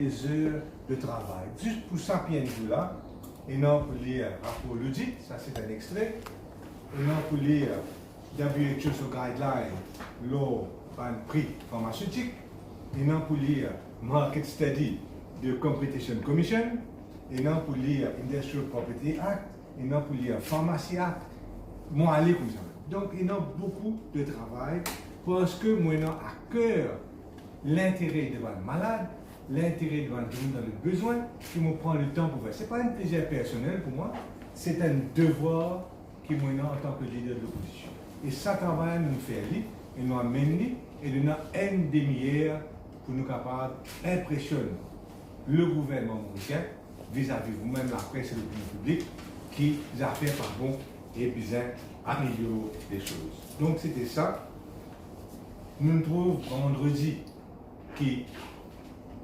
des heures de travail. Juste pour ça, là, et non pour lire rapport l'audit, ça c'est un extrait, et non pour lire WHO Guideline, l'eau, prix pharmaceutique, et non pour lire Market Study de Competition Commission, et non pour lire Industrial Property Act, et non pour lire Pharmacy Act, moi aller comme ça. Donc il y a beaucoup de travail parce que moi j'ai à cœur l'intérêt de votre malade, l'intérêt de votre dans le besoin, qui me prend le temps pour faire. Ce n'est pas un plaisir personnel pour moi, c'est un devoir qui moi en tant que leader de l'opposition. Et ça travail nous fait lui, et nous amène lui, et nous avons une demi-heure pour nous capables d'impressionner le gouvernement américain vis-à-vis vous-même, la presse et l'opinion publique, qui a fait par bon et besoin améliorer les choses. Donc c'était ça. Nous nous trouvons vendredi qui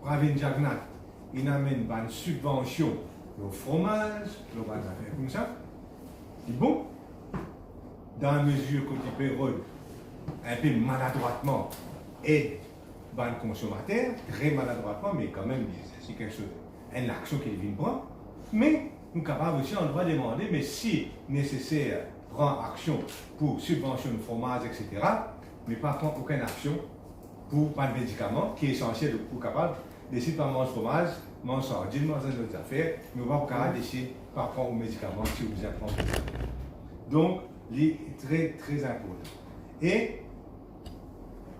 Pravin Jagnat, il amène une subvention au fromage, le affaires comme ça. Et bon, dans la mesure que tu peux un peu maladroitement et le consommateur, très maladroitement, mais quand même, c'est quelque chose, une action qu'il vient prendre. Mais nous sommes capables aussi, on doit demander, mais si nécessaire, prendre action pour subventionner le fromage, etc., mais pas prendre aucune action pour pas de médicaments, qui est essentiel pour capable décider par manger fromage, manger sardine, manger d'autres affaires, mais on va pas capable décider par prendre aux médicaments si vous en prenez. Donc, c'est très très important. Et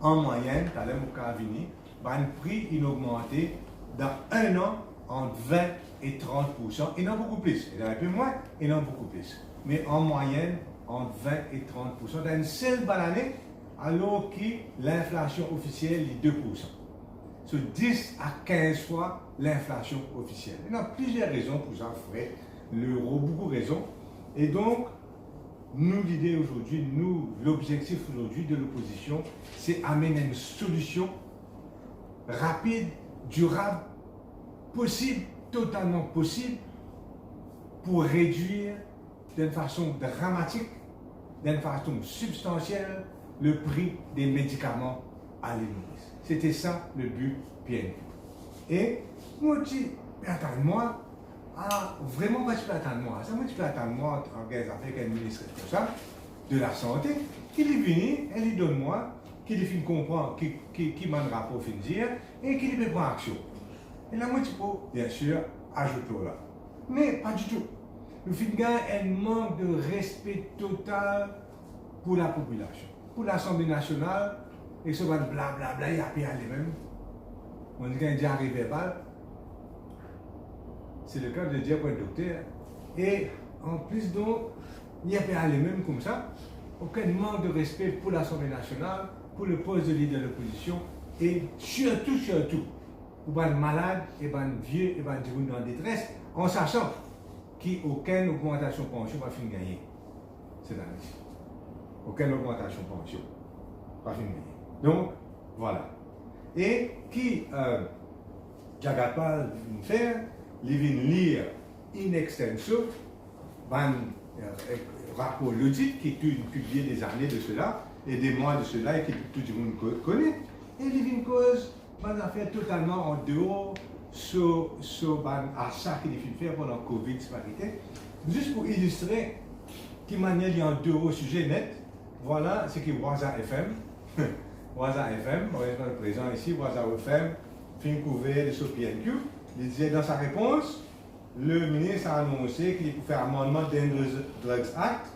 en moyenne, dans le venir, le prix il a augmenté dans un an entre 20 et 30%. Il y en a beaucoup plus. Il y en a un peu moins, il y en a beaucoup plus. Mais en moyenne, entre 20 et 30%. Dans une seule bonne année, alors que l'inflation officielle est 2%. C'est 10 à 15 fois l'inflation officielle. Il y a plusieurs raisons pour ça, frère. L'euro, beaucoup de raisons. Et donc, nous, l'idée aujourd'hui, l'objectif aujourd'hui de l'opposition, c'est amener une solution rapide, durable, possible, totalement possible, pour réduire d'une façon dramatique, d'une façon substantielle, le prix des médicaments à l'Église. C'était ça le but PNP. Et moi, je dis, attends-moi, vraiment, moi, je peux attendre moi. Ça, moi, je peux attendre moi, avec un ministre comme ça, de la santé, qui est venu, elle lui donne moi, qui lui fait comprendre, qui m'a un rapport fin dire, et qui lui fait prendre action. Et là, moi, je peux, bien sûr, ajouter là. Mais pas du tout. Le fin un manque de respect total pour la population. Pour l'Assemblée nationale, et ce va blablabla, il y a pas les mêmes. On dit qu'un diarrhée verbal, c'est le cas de dire pour un docteur. Et en plus, donc, il n'y a pas les mêmes comme ça. Aucun manque de respect pour l'Assemblée nationale, pour le poste de leader de l'opposition, et surtout, pour les malades, et les vieux, et les gens en détresse, en sachant qu'aucune augmentation de pension va finir gagner cette année. Aucune augmentation de pension va finir gagner. Donc, voilà. Et qui, Jagapal vient faire, il vient lire in extenso, un rapport l'audit qui est publié des années de cela, et des mois de cela, et que tout le monde connaît, et il vient cause, une affaire totalement en dehors, sur achat qu'il vient faire pendant le Covid, juste pour illustrer qui manière il y a en dehors au sujet net, voilà ce qui est Waza FM. Waza FM, on est présent ici, Waza FM, film couvert de ce PNQ. Il disait dans sa réponse, le ministre a annoncé qu'il pouvait faire un amendement Dangerous Drugs Act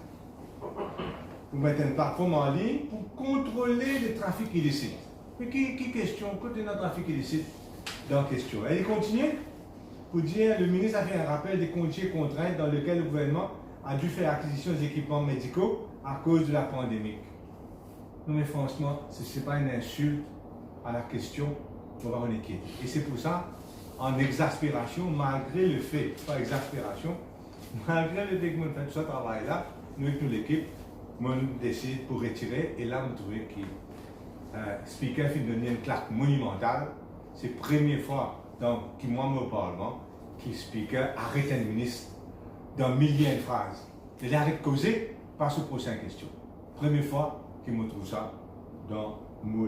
pour mettre une plateforme en ligne pour contrôler le trafic illicite. Mais qui question, côté notre trafic illicite dans question. Elle continue pour dire le ministre a fait un rappel des conditions et contraintes dans lesquelles le gouvernement a dû faire acquisition des équipements médicaux à cause de la pandémie. Non mais franchement, ce n'est pas une insulte à la question qu'on va en inquiéter. Et c'est pour ça, en exaspération, malgré le fait, pas exaspération, malgré le fait que nous faisons tout ce travail-là, nous avec toute l'équipe, nous décide pour retirer, et là, nous trouvons que le speaker fait donner une claque monumentale. C'est la première fois que moi, au Parlement, que le speaker arrête un ministre dans milliers de phrases. Il arrête de causer, passe aux prochaines questions. Première fois que je trouve ça dans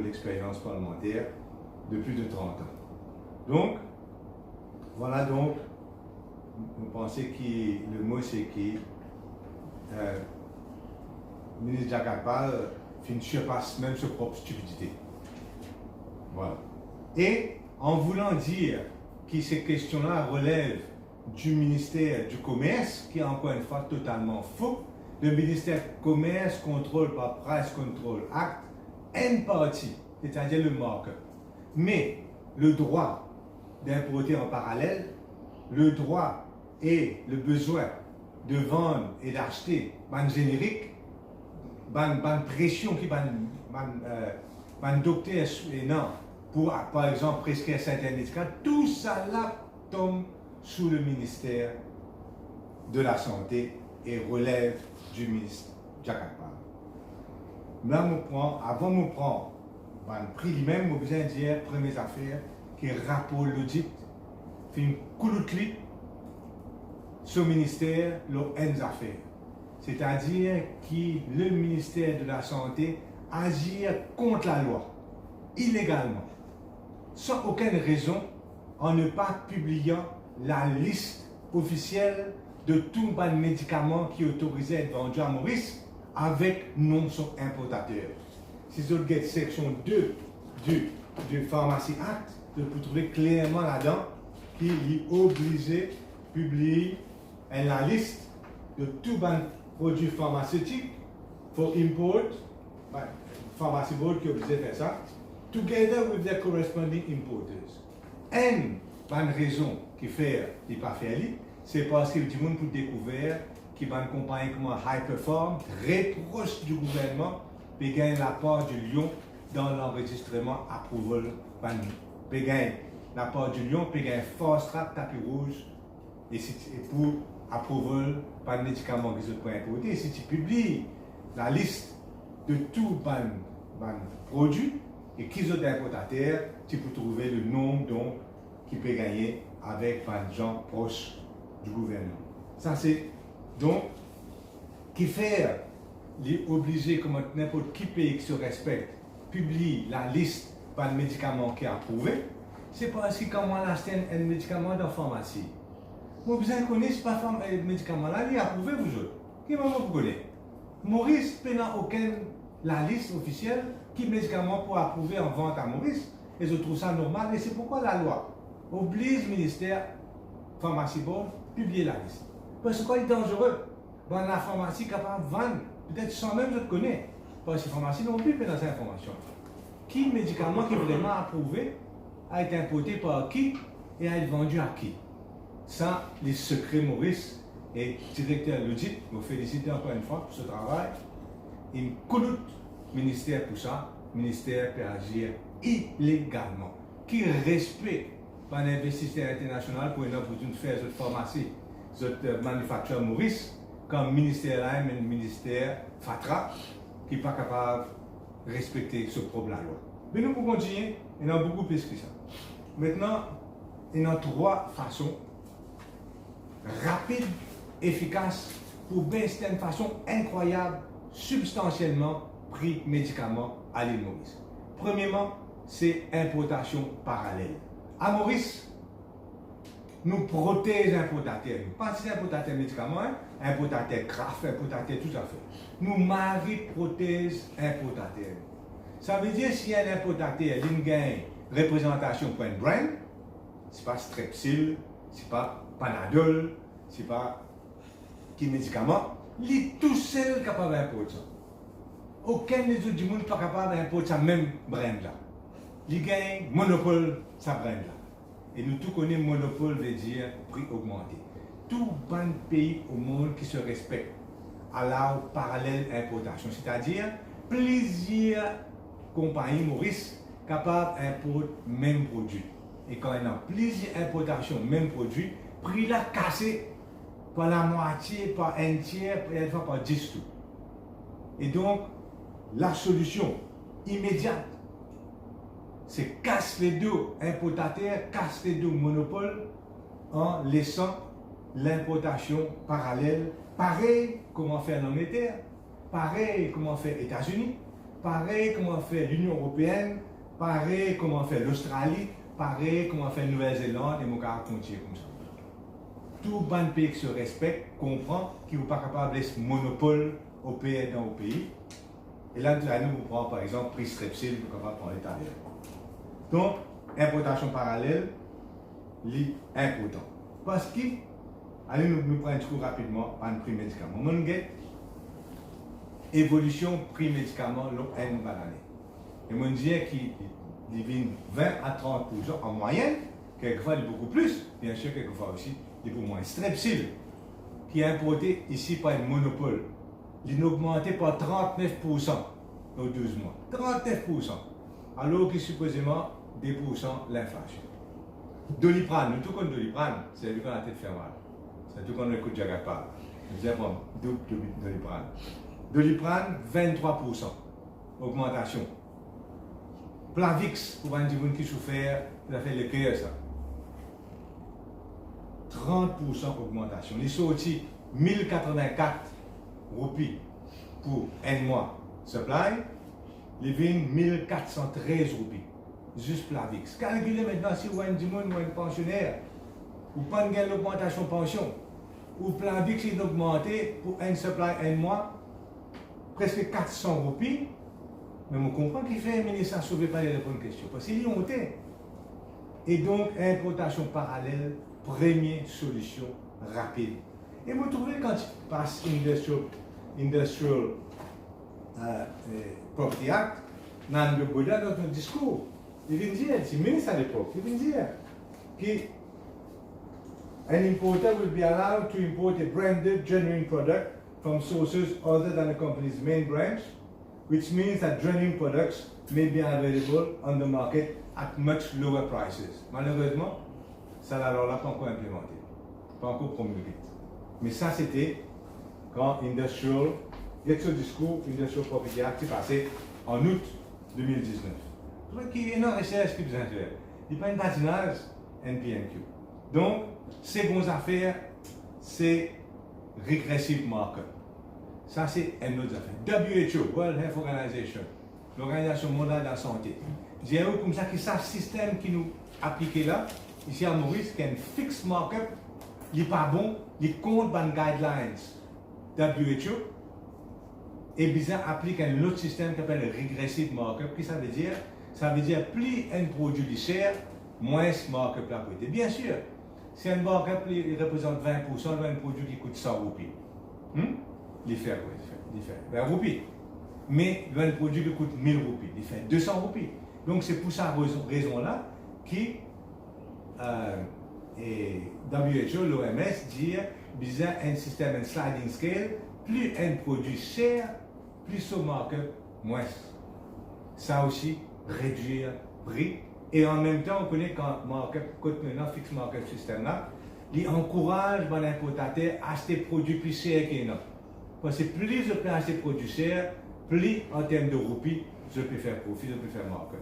l'expérience parlementaire de plus de 30 ans. Donc, Voilà donc, vous pensez que le mot c'est qui le ministre Jacques surpasse même sa propre stupidité. Voilà. Et en voulant dire que ces questions-là relèvent du ministère du Commerce, qui est encore une fois totalement faux, le ministère du Commerce contrôle par Price Control Act une partie, c'est-à-dire le markup. Mais le droit d'importer en parallèle, le droit et le besoin de vendre et d'acheter ban générique, ban pression qui ban docteur et non pour par exemple prescrire certains médicaments, tout ça là tombe sous le ministère de la Santé et relève du ministre Jacques Pal. Là, avant de prendre le prix lui-même, je besoin de dire première affaire qui est rapport l'audit, fait une couloutli ce ministère, leur affaires. C'est-à-dire que le ministère de la Santé agit contre la loi, illégalement, sans aucune raison, en ne pas publiant la liste officielle de tous les médicaments qui autorisaient à être vendus à Maurice avec nom son importateur. Si vous regardez section 2 du Pharmacy Act, vous pouvez trouver clairement là-dedans qu'il est obligé de publier la liste de tous les produits pharmaceutiques pour import, Pharmacy Board qui est obligé de faire ça, together with their corresponding importers. Une raison qui fait qu'il pas faire c'est parce que du monde pour découvrir qu'il y a une compagnie comme Hyperform, très proche du gouvernement, puis gagne la part du lion dans l'enregistrement approval. Puis gagne la part du lion, puis gagne Fast Track, tapis rouge, et pour approval, pas de médicaments qui sont pas importés. Et si tu publies la liste de tous les produits et qui sont importateurs, tu peux trouver le nombre donc qui peut gagner avec des gens proches du gouvernement. Ça c'est donc qui fait les obligés comme n'importe qui pays qui se respecte publie la liste des médicaments qui est approuvé. C'est parce que quand on achète un médicament dans la pharmacie, vous connaissez ce pas le médicament là, il est approuvé vous autres. Qui va vous connaître? Maurice n'a aucune la liste officielle qui médicaments pour approuver en vente à Maurice. Et je trouve ça normal et c'est pourquoi la loi oblige le ministère Pharmacy Board publier la liste. Parce que c'est dangereux. Dans la pharmacie capable de vendre, peut-être sans même je connais. Parce que la pharmacie non plus dans cette information. Qui médicament qui est vraiment approuvé a été importé par qui et a été vendu à qui. Ça, les secrets Maurice et directeur de l'audit, je vous félicite encore une fois pour ce travail. Il connaît le ministère pour ça. Le ministère peut agir illégalement. Qui respecte par l'investisseur international pour une faire cette pharmacie, cette manufacture Maurice, comme ministère là, mais le ministère FATRA, qui n'est pas capable de respecter ce problème loi. Mais nous pouvons continuer, il y en a beaucoup plus que ça. Maintenant, il y a 3 façons rapides, efficaces, pour baisser d'une façon incroyable, substantiellement, prix médicaments à l'île Maurice. Premièrement, c'est importation parallèle. À Maurice, nous protégeons importateurs. Pas si importateurs médicaments, importateurs craft, importateurs tout à fait. Nous mari protège importateurs. Ça veut dire si un importateur il gagne représentation pour un brand, c'est pas Strepsil, c'est pas Panadol, c'est pas qui médicament, il est tout seul capable d'importer ça. Aucun des autres du monde n'est pas capable d'importer ça même brand là. Il gagne monopole sa brand là. Et nous tous connaissons monopole veut dire prix augmenté. Tout bon pays au monde qui se respecte à la parallèle importation, c'est-à-dire plusieurs compagnies Maurice capables d'importer même produit. Et quand il y a plusieurs importations même produit, prix là cassé par la moitié, par un tiers, et fois par 10 tout. Et donc la solution immédiate, c'est casse les deux importateurs, casse les deux monopoles en laissant l'importation parallèle. Pareil comment faire l'Angleterre, pareil comment faire les États-Unis, pareil comment faire l'Union européenne, pareil comment faire l'Australie, pareil comme on fait en Nouvelle-Zélande et mon cas continue comme ça. Tout bon pays qui se respecte comprend qu'il n'est pas capable de laisser monopole au pays dans le pays. Et là, nous prenons par exemple prix Strepsil pour capable prendre l'État. Donc, importation parallèle, c'est important. Parce que, allez, nous prenons tout rapidement un prix médicament. On a évolution prix médicament l'année par année. Et on dit qu'il vient 20 à 30% en moyenne, quelquefois il y a beaucoup plus, bien sûr, quelquefois aussi il y a beaucoup moins. Strepsil, qui est importé ici par un monopole, il a augmenté par 39% dans 12 mois. 39%. Alors que supposément 10% l'inflation. Doliprane, nous tout comme Doliprane, c'est lui qu'on a la tête fait mal. C'est tout qu'on écoute Jagapal. Je disais bon, Doliprane. Doliprane, 23% augmentation. Plavix, pour un gens qui souffert, il a fait le cœur ça. 30% augmentation. Il est sorti 1084 roupies pour un mois supply, il vient 1413 roupies. Juste Plavix. Calculez maintenant si vous avez un ou un pensionnaire, ou pas de l'augmentation pension, ou Plavix est augmenté pour un supply un mois, presque 400 roupies. Mais on comprend qu'il fait un ministre à sauver pas les bonnes questions. Parce qu'il y a monté. Et donc, importation parallèle, première solution rapide. Et vous trouvez quand il passe Industrial Property Act, dans le Bouddha, dans notre discours, il vient dire, c'est ministre à l'époque, il vient dire qu'un importer will be allowed to import a branded genuine product from sources other than the company's main branch, which means that genuine products may be available on the market at much lower prices. Malheureusement, ça là pas encore implémenté, pas encore promulgué. Mais ça c'était quand Industrial, il y a ce discours, Industrial Property Act, qui est passé en août 2019. Je crois qu'il y a une recherche qui vous intéresse. Il n'y a pas une patinage NPNQ. Donc, ces bonnes affaires, c'est regressive markup. Ça, c'est une autre affaire. WHO, World Health Organization, l'Organisation mondiale de la santé. J'ai eu comme ça que ce système qui nous appliqué là, ici à Maurice, qui est un fixed markup, il n'est pas bon, il compte dans les guidelines WHO, et bizarre applique un autre système qui s'appelle le regressive markup. Qu'est-ce que ça veut dire? Ça veut dire plus un produit cher, moins ce markup là coûte. Bien sûr, si un markup représente 20%, un produit qui coûte 100 roupies. Il fait quoi? Il fait 20 roupies. Mais un produit qui coûte 1000 roupies, il fait 200 roupies. Donc c'est pour cette raison-là que WHO, l'OMS, dit bizarre un système, un sliding scale, plus un produit cher, plus ce markup, moins. Ça aussi, réduire le prix. Et en même temps, on connaît quand markup coûte maintenant, fixe markup système là, il encourage les importateurs à acheter des produits plus chers qu'il y en a. Parce que plus je peux acheter des produits chers, plus en termes de roupies, je peux faire profit, je peux faire markup.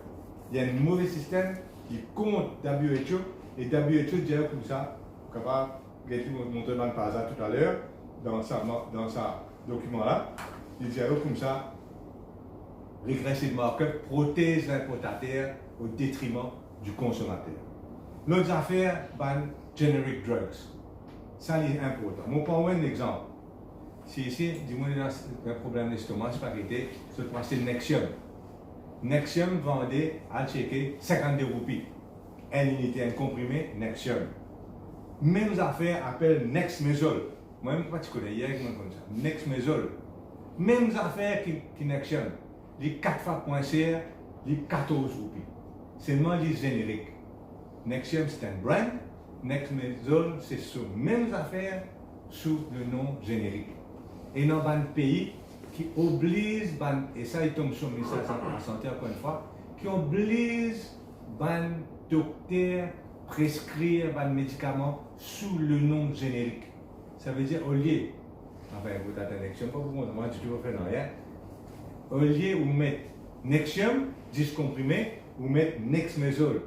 Il y a un mauvais système qui compte WHO et WHO dit comme ça, capable de montrer dans le passage tout à l'heure, dans sa document là, il dit comme ça, regressive markup protège l'importateur au détriment du consommateur. L'autre affaire, generic drugs. Ça, c'est important. Je vais prendre un exemple. Si ici, dis-moi, un problème d'estomac, c'est pas arrêté, c'est passer Nexium. Nexium vendait à checker 52 roupies. Une unité, un comprimé, Nexium. Même affaire appelle Nexmezol. Moi-même, je connais hier, comme ça. Nexmezol. Même affaire qui Nexium. Les 4 fois moins cher, les 14 roupies. Seulement les génériques. Nexium, c'est un brand. Nexmezol, c'est sous mêmes affaires sous le nom générique. Et dans un pays qui oblige, et ça il tombe sur le ministère de la Santé encore une fois, qui oblige les docteurs à prescrire des médicaments sous le nom générique. Ça veut dire au lieu, enfin vous avez Nexium, pas pour moi, je ne vais faire rien. Au lieu où mettre Nexium, 10 comprimés, ou mettre Nexmezol.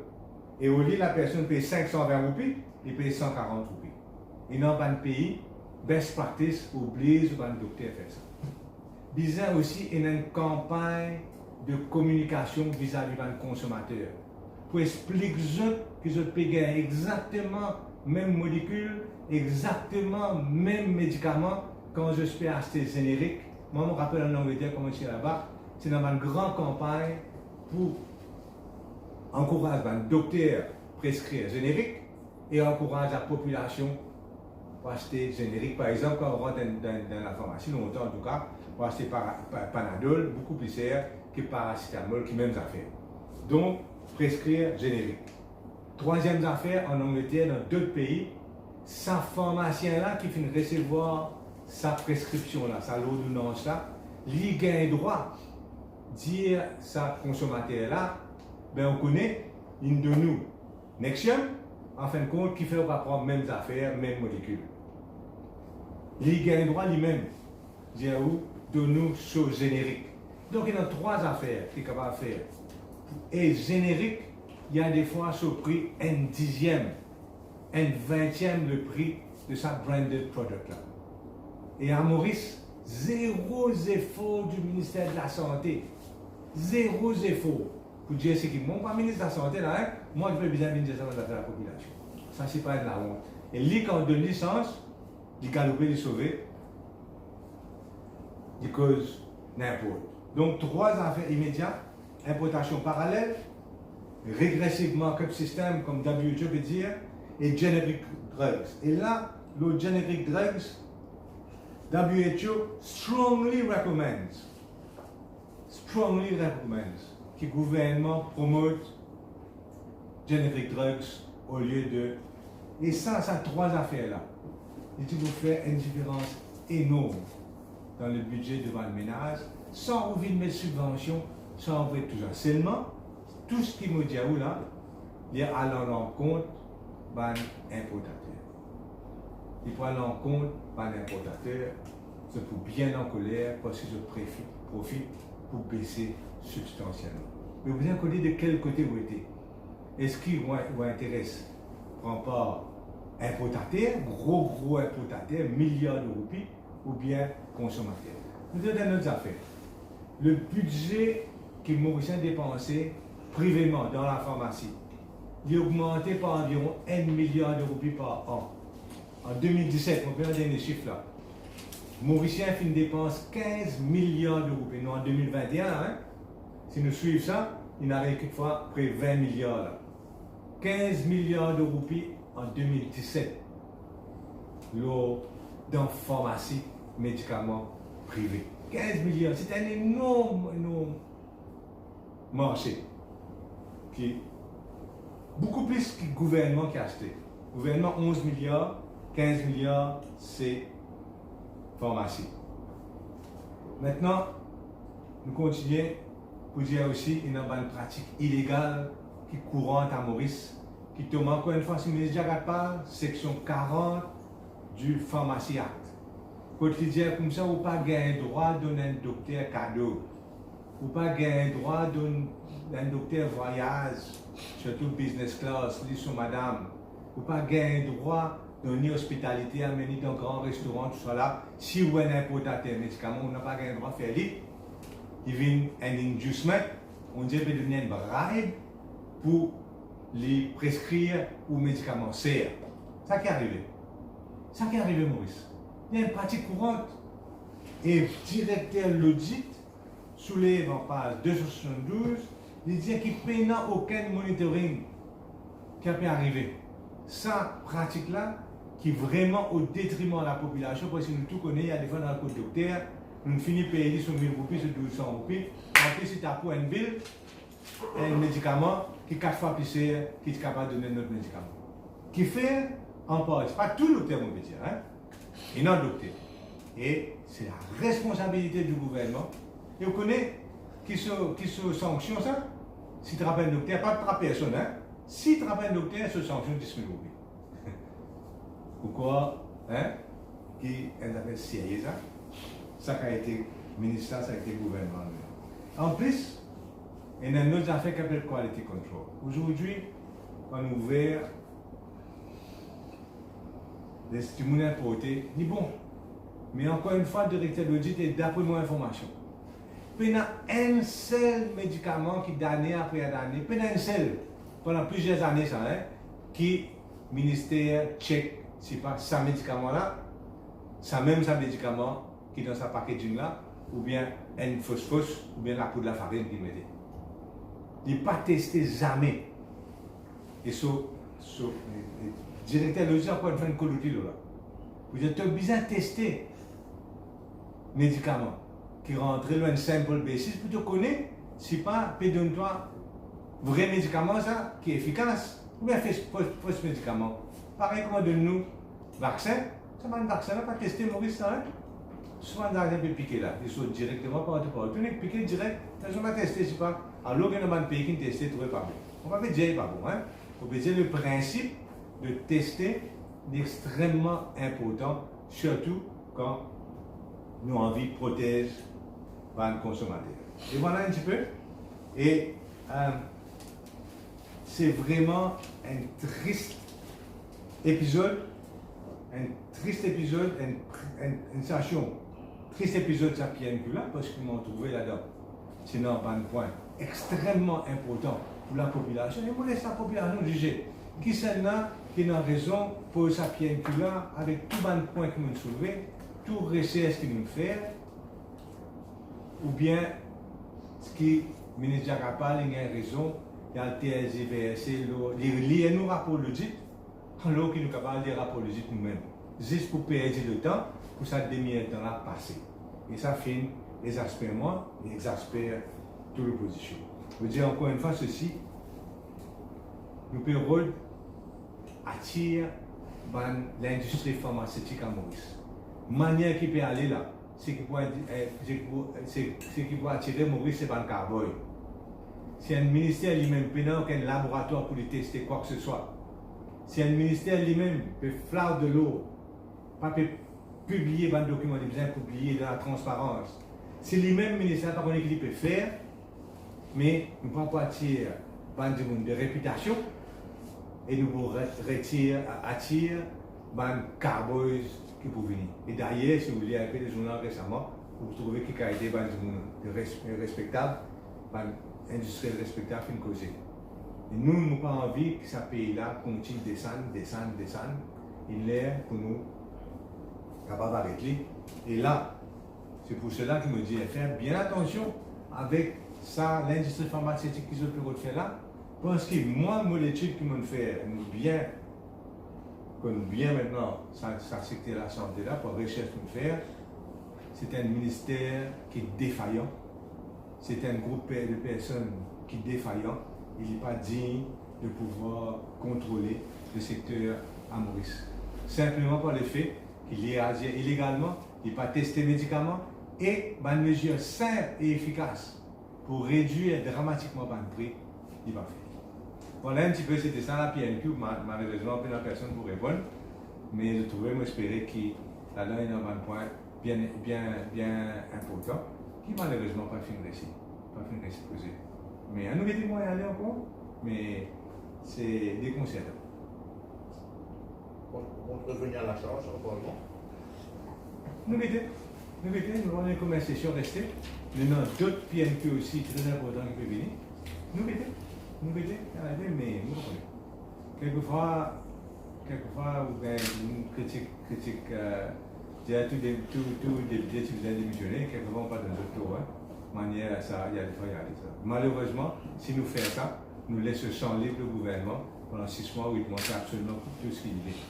Et au lieu la personne paye 520 roupies, il paye 140 roupies. Et dans un pays, best practice oblige le docteur à faire ça. Bizarre aussi, il y a une campagne de communication vis-à-vis du consommateur pour expliquer que je peux gagner exactement même molécule, exactement même médicament quand je peux acheter générique. Moi, je me rappelle en Angleterre, comment je suis là-bas, c'est dans une grande campagne pour encourager les docteurs à prescrire générique et encourager la population pour acheter générique. Par exemple, quand on rentre dans la pharmacie, longtemps en tout cas, pour acheter Panadol, beaucoup plus cher que paracétamol, qui même affaire. Donc, prescrire générique. Troisième affaire, en Angleterre, dans d'autres pays, sa pharmacien-là qui finit de recevoir sa prescription-là, sa l'ordonnance-là, il gagne droit dire sa consommateur-là, ben on connaît une de nous, Nexium, en fin de compte, qui fait prendre mêmes affaires, mêmes molécules. Il gagne droit lui-même, dire où, de nous, choses génériques. Donc il y a trois affaires qu'il est capable de faire. Et générique, il y a des fois ce prix un dixième, un vingtième le prix de sa branded product là. Et à Maurice, zéro effort du ministère de la Santé. Zéro effort. Pour dire ce qui est mon pas ministre de la Santé là, hein, moi je veux bien dire ça dans la population. Ça c'est pas de la honte. Et lui quand on donne licence, il galope, il sauver. Il cause n'importe. Donc trois affaires immédiates, importation parallèle, régressivement comme système, comme WHO veut dire, et generic drugs. Et là, le generic drugs, WHO strongly recommends que le gouvernement promote generic drugs au lieu de... Et ça trois affaires-là. Et tu peux faire une différence énorme dans le budget de votre ménage, sans envie de mettre subvention, sans envie de tout ça. Seulement, tout ce qui me dit là, il est allant en compte des importateurs. Il prend en compte des importateurs, c'est pour bien en colère, parce que je profite pour baisser substantiellement. Mais vous bien connaître de quel côté vous êtes. Est-ce qu'il vous intéresse prend pas importateur, gros importateur, milliards de roupies, ou bien consommateur. Nous avons dans notre affaire. Le budget que Mauricien dépensait privément dans la pharmacie, il a augmenté par environ 1 milliard de roupies par an. En 2017, on peut donner les chiffres là. Mauricien fait une dépense 15 milliards de roupies. Nous en 2021, hein, si nous suivons ça, il n'arrive qu'une fois près de 20 milliards là. 15 milliards de roupies en 2017. Dans pharmacie, médicaments privés. 15 milliards, c'est un énorme marché. Qui beaucoup plus que le gouvernement qui a acheté. Le gouvernement 11 milliards, 15 milliards, c'est pharmacie. Maintenant, nous continuons pour dire aussi qu'il y a une pratique illégale qui est courante à Maurice, qui tombe encore une fois, si vous ne déjà pas, section 40 du Pharmacie Act. Quand il dit comme ça, vous n'avez pas le droit de donner un docteur cadeau. Vous n'avez pas le droit de donner un docteur voyage, surtout business class, lit sur madame. Vous n'avez pas le droit de donner hospitalité, amener dans un grand restaurant, tout ça là. Si vous avez un importateur médicament, vous n'avez pas le droit de faire ça. Il vient un inducement, on dit que vous donner une bribe pour les prescrire ou médicaments. C'est ça qui est arrivé. Ça qui est arrivé, Maurice. Il y a une pratique courante. Et le directeur l'audit soulève en page 272, il dit qu'il n'y a aucun monitoring qui a pu arriver. Ça, pratique-là, qui est vraiment au détriment de la population, parce que nous tout connaissons, il y a des fois dans le code docteur, nous finissons par payer sur 1000 roupies, sur 1200 roupies. En plus, si tu as pour une bill, un médicament qui est 4 fois plus cher, qui est capable de donner notre médicament. Qui fait en part, ce n'est pas tout le docteur, on peut dire, hein? Et non docteur. Et c'est la responsabilité du gouvernement. Et vous connaissez qui se sanctionne ça? Si tu rappelles un docteur, pas de personne, hein? Si tu rappelles un docteur, se sanctionne 10 000 roupies. Pourquoi? Hein? Qui est sérieux ça? Ça qui a été ministère, ça a été gouvernement. En plus, il y a une autre affaire qui s'appelle Quality Control. Aujourd'hui, on a ouvert des stimulants importés. Dit bon, mais encore une fois, le directeur d'audit est d'après mon information. Il y a un seul médicament qui d'année après année, il y a un seul pendant plusieurs années, ça, hein, qui ministère check, c'est pas ça médicament-là, ça même ça médicament qui est dans sa packaging là, ou bien une fausse, ou bien la poudre de la farine qui mettait. Il n'est pas testé jamais. Et le directeur de l'usine, encore une fois, une colonie là. Vous êtes obligé de tester médicaments qui rentrent dans une simple basis pour te connaître si pas donne-toi vrai médicament ça qui est efficace ou bien fausse médicament. Pareil comme donne-nous vaccin, ça va un vaccin là pas tester Maurice ça. Souvent dans un peu piqué là, ils sont directement par rapport. Tu n'es piqué direct, tu vas tester si pas. Alors il y a un pays qui testé trouvé pas bon. On va pas dire pas bon hein. On va dire le principe de tester est extrêmement important, surtout quand nous avons envie de protéger le consommateur. Et voilà un petit peu. Et c'est vraiment un triste épisode, une situation, triste épisode ça qui est là parce qu'ils m'ont trouvé là-dedans. C'est un point extrêmement important pour la population. Et vous laissez la population juger. Qui c'est là qui a raison pour sa pied là avec tout le point qu'ils m'ont soulevé, tout recherche qu'ils m'ont fait, ou bien ce qui le ministre Jacapal il a raison, il y a le TSIVRC, il y a nos rapports logiques, alors qu'il nous capable des rapports logiques nous-mêmes, juste pour perdre le temps, pour ça demi-temps là passer. Et ça fait exaspère moi, et exaspère toute l'opposition. Je veux dire encore une fois ceci, nous pouvons attirer l'industrie pharmaceutique à Maurice. Manière qui peut aller là, c'est qui peut attirer Maurice, c'est pas le cowboy. Si un ministère lui-même n'a aucun laboratoire pour lui tester quoi que ce soit, si un ministère lui-même peut faire de l'eau, pas peut publier un document, il besoin de publier dans la transparence, si lui-même ministère par contre qu'il peut faire, mais nous ne pouvons pas attirer de réputation et nous attirer les cowboys qui peuvent venir. Et d'ailleurs, si vous lisez un peu les journaux récemment, vous trouvez qu'il y a des gens respectables, des industriels respectables qui ont causé. Et nous n'avons pas envie que ce pays-là continue de descendre. Il est pour nous capable d'arrêter. Et là, c'est pour cela qu'il me dit faire bien attention avec ça, l'industrie pharmaceutique qu'ils ont pu faire là. Parce que moi, l'étude qu'ils m'ont fait, bien maintenant, ça secteur la santé là, pour recherche nous faire, c'est un ministère qui est défaillant. C'est un groupe de personnes qui est défaillant. Il n'est pas digne de pouvoir contrôler le secteur à Maurice. Simplement par le fait qu'il est agi illégalement, il n'est pas testé médicaments et une mesure simple et efficace pour réduire dramatiquement le prix, il va faire. Voilà un petit peu, c'était ça la PNQ. Malheureusement, pas de personne pour répondre, mais je trouvais, m'espérer qu'il là-dedans, il y a un point bien important qui malheureusement pas fini ici. Pas fini ici posé. Mais à nous mettez moi y aller encore, mais c'est déconcertant. On peut revenir à la charge encore non? Nous avons une conversation restée. Nous avons d'autres PNQ aussi très importants qui peuvent venir. Nous mettez, mais nous comprenons. Quelquefois, vous avez une critique, j'ai tout député qui vous a démissionné, quelquefois on parle d'un autre tour. Manière, ça, il y a des fois, il y a des ça. Malheureusement, si nous faisons ça, nous laissons sans libre le gouvernement pendant 6 mois, 8 mois, c'est absolument tout ce qu'il dit.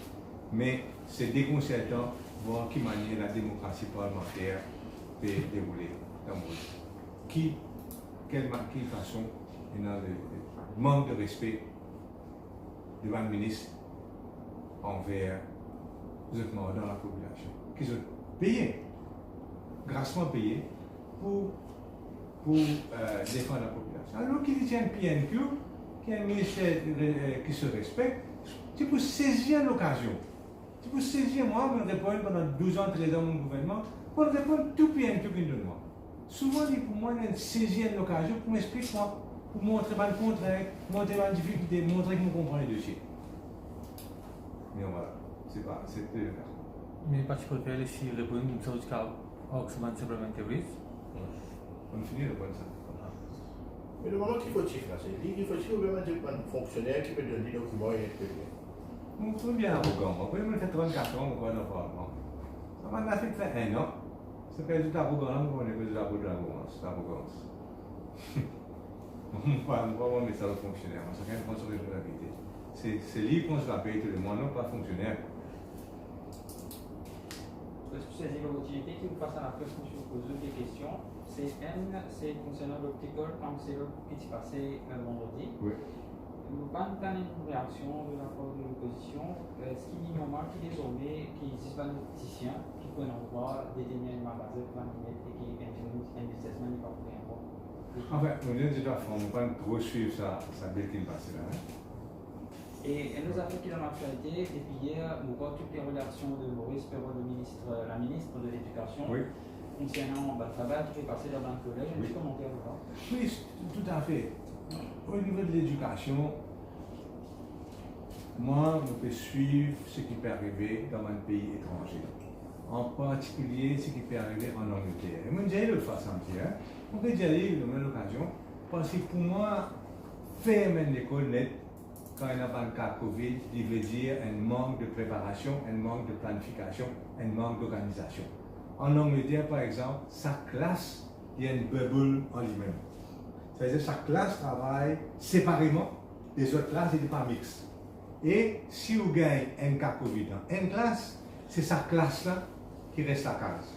Mais c'est déconcertant de voir qui manière la démocratie parlementaire peut dérouler dans le monde. Quelle façon, il y a le manque de respect devant le ministre envers les autres membres dans la population, qui sont payés, grassement payés, pour défendre la population. Alors qu'il y a un PNQ, qui est un ministère qui se respecte, tu peux saisir l'occasion. Tu peux saisir, moi, je réponds pendant 12 ans, 13 ans, mon gouvernement, pour répondre tout PNQ qui me donne moi. Souvent, pour moi, il y a saisir l'occasion pour m'expliquer, pour montrer ma contrainte, montrer ma difficulté, montrer que je comprends les dossiers. Mais voilà, c'est le cas. Mais pas tu préfères si répondre comme ça jusqu'à Oxman simplement Tebris? On finit de prendre ça. Mais le moment qu'il faut chiffre, là, c'est lui qu'il faut chiffre ou bien un fonctionnaire qui peut donner des documents et tout. On trouve bien arrogant. Moi, je fait 34 ans au Parlement. Ça m'a fait 1 an. C'est pas du tout arrogant, on est de l'arrogance. Moi, on met ça au fonctionnaire. Ça vient de prendre sur la vérité. C'est lui qu'on se la paye tout le monde, non pas fonctionnaire. Est-ce que c'est l'opportunité qui vous passe à la presse pour poser des questions? C'est concernant l'optical, comme c'est le qui s'est passé vendredi. Oui. Nous pas une réaction de la part de l'opposition. Est-ce qu'il est normal qu'il désormais qu'il existe un opticien qui peut en droit détenir un magasin pour et qui investissement n'est pas pour rien. Enfin, on vient de dire on ne va pas trop suivre ça belle qui passe là. Et elle nous a fait qu'il en actualité, depuis hier, nous voit toutes les relations de Maurice Perrault, la ministre de l'Éducation, oui. Concernant le travail qui fait passer dans un collège. Un petit commentaire là. Oui, tout à fait. Au niveau de l'éducation, moi, je peux suivre ce qui peut arriver dans un pays étranger. En particulier, ce qui peut arriver en Angleterre. Et moi, j'ai l'autre façon de dire, on peut y aller de même occasion, parce que pour moi, fermer l'école net, quand il n'y a pas de cas Covid, il veut dire un manque de préparation, un manque de planification, un manque d'organisation. En Angleterre, par exemple, sa classe, il y a une bubble en lui-même. C'est-à-dire que chaque classe travaille séparément, les autres classes n'étaient pas mixtes. Et si vous gagnez un cas Covid dans une classe, c'est sa classe-là qui reste à case.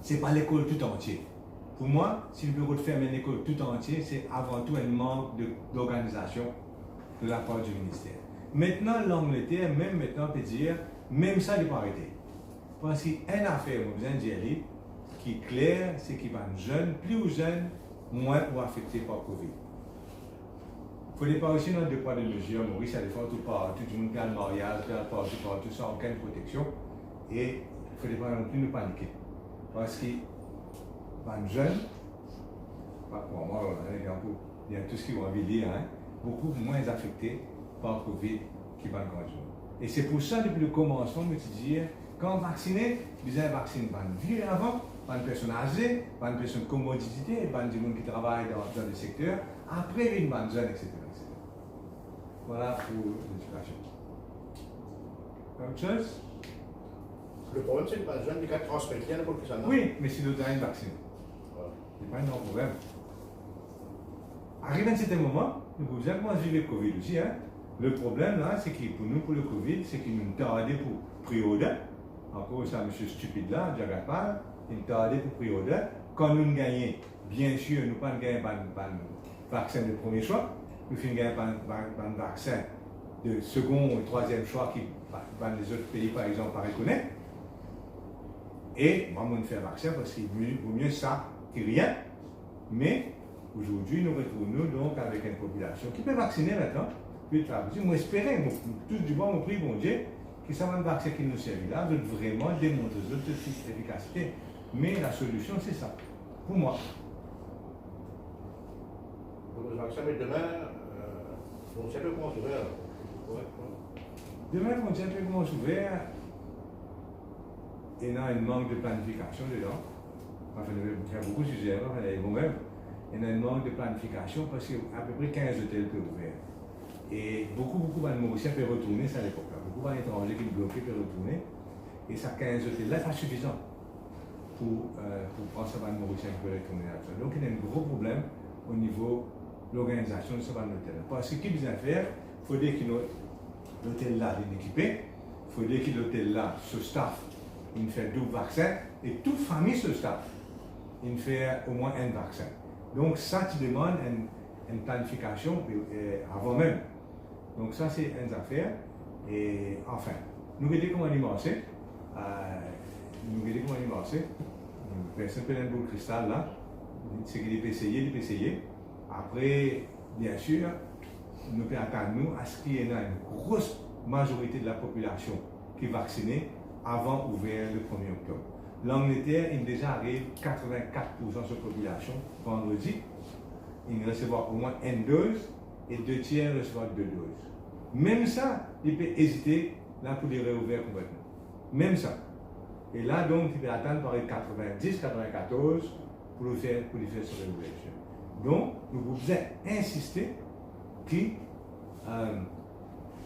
Ce n'est pas l'école tout entière. Pour moi, si le bureau de fermer l'école tout entière, c'est avant tout un manque d'organisation de la part du ministère. Maintenant, l'Angleterre, même maintenant, peut dire, même ça, il n'est pas arrêté. Parce qu'il y a une affaire, vous besoin de dire, qui est claire, c'est qu'il va être jeune, plus jeune, moins ou affecté par Covid. Il ne faut pas aussi dans deux poids de mesure, Maurice, ça défend tout le monde garde le mariage, tout ça, aucune protection. Et il ne faut pas non plus nous paniquer. Parce qu'il va être jeune, pour moi, il y a tout ce qui va vieillir, beaucoup moins affectés par Covid qui va continuer. Et c'est pour ça, depuis le commencement, je me dis, quand vacciner, vous avez vacciné pas une vieux avant, pas une personne âgée, pas une personne de commodité, pas une personne qui travaille dans le secteur, après une bonne jeune, etc. Voilà pour l'éducation. Autre chose? Le problème, c'est que les jeunes qui transmettent rien pour que ça n'aille. Oui, mais si l'autre a une vaccine, il n'y a pas un problème. Arrive à un certain moment, nous vous avez commencé à vivre le Covid aussi. Le problème là, c'est que pour nous, pour le Covid, c'est qu'il nous tardait pour priorité. Encore ça, monsieur stupide là, je regarde pas, il nous tardait pour priorité. Quand nous gagnons, bien sûr, nous ne pas gagner un vaccin de premier choix, nous finissons gagner un vaccin de second ou troisième choix qui les autres pays, par exemple, pas reconnaître. Et moi, je fais un vaccin parce qu'il vaut mieux ça que rien. Mais aujourd'hui, nous retrouvons donc avec une population qui peut vacciner maintenant. Moi, j'espérais, tous du bon, mon prix, bon Dieu, que ça va un vaccin qui nous servit là, de vraiment démontrer notre efficacité. Mais la solution, c'est ça, pour moi. Pour le vaccin, mais demain, on sait peu comment s'ouvrir. Demain, on sait peu comment s'ouvrir. Il y a un manque de planification dedans. Enfin, il y a beaucoup de sujets, vous-même. Il y a un manque de planification parce qu'à peu près 15 hôtels peuvent ouvrir. Et beaucoup de Mauriciens peuvent retourner, ça à l'époque. Beaucoup d'étrangers qui bloqués peuvent retourner. Et ça 15 hôtels là, c'est pas suffisant pour prendre ce Mauriciens qui peuvent retourner là. Donc il y a un gros problème au niveau de l'organisation de ce hôtel. Parce que ce qu'il faut faire, il faudrait que l'hôtel là est équipé, il faudrait que l'hôtel là, ce staff, il fait 12 vaccins et toute famille ce staff, il fait au moins un vaccin. Donc ça, tu demandes une planification avant même. Donc ça, c'est une affaire. Et enfin, nous regardons comment il marche. Personne ne peut un boule de cristal là. C'est qu'il peut essayer. Après, bien sûr, nous pouvons attendre à ce qu'il y ait une grosse majorité de la population qui est vaccinée avant d'ouvrir le 1er octobre. L'Angleterre, il déjà arrive 84% de sa population vendredi. Il recevoir au moins une dose et 2 tiers recevoir 2 doses. Même ça, il peut hésiter là pour les réouvrir complètement. Même ça. Et là, donc, il peut attendre par les 90, 94 pour lui faire son réouverture. Donc, nous pouvons insister qu'il y a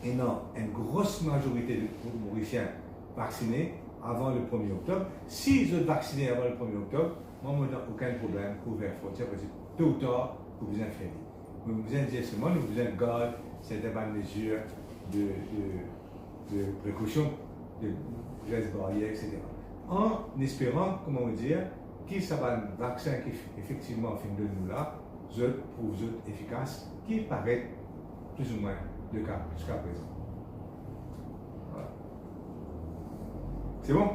une grosse majorité de Mauriciens vaccinés avant le 1er octobre. Si ils sont vaccinés avant le 1er octobre, moi, je n'ai aucun problème pour ouvrir la frontière parce que tôt ou tard, vous vous en faites. Nous vous en disons seulement, nous vous en garde certaines mesures de précaution, de gestes barrières, etc. En espérant, comment dire, que ça va un vaccin qui effectivement fin de nous là, pour vous efficace, qui paraît plus ou moins le cas jusqu'à présent. Voilà. C'est bon?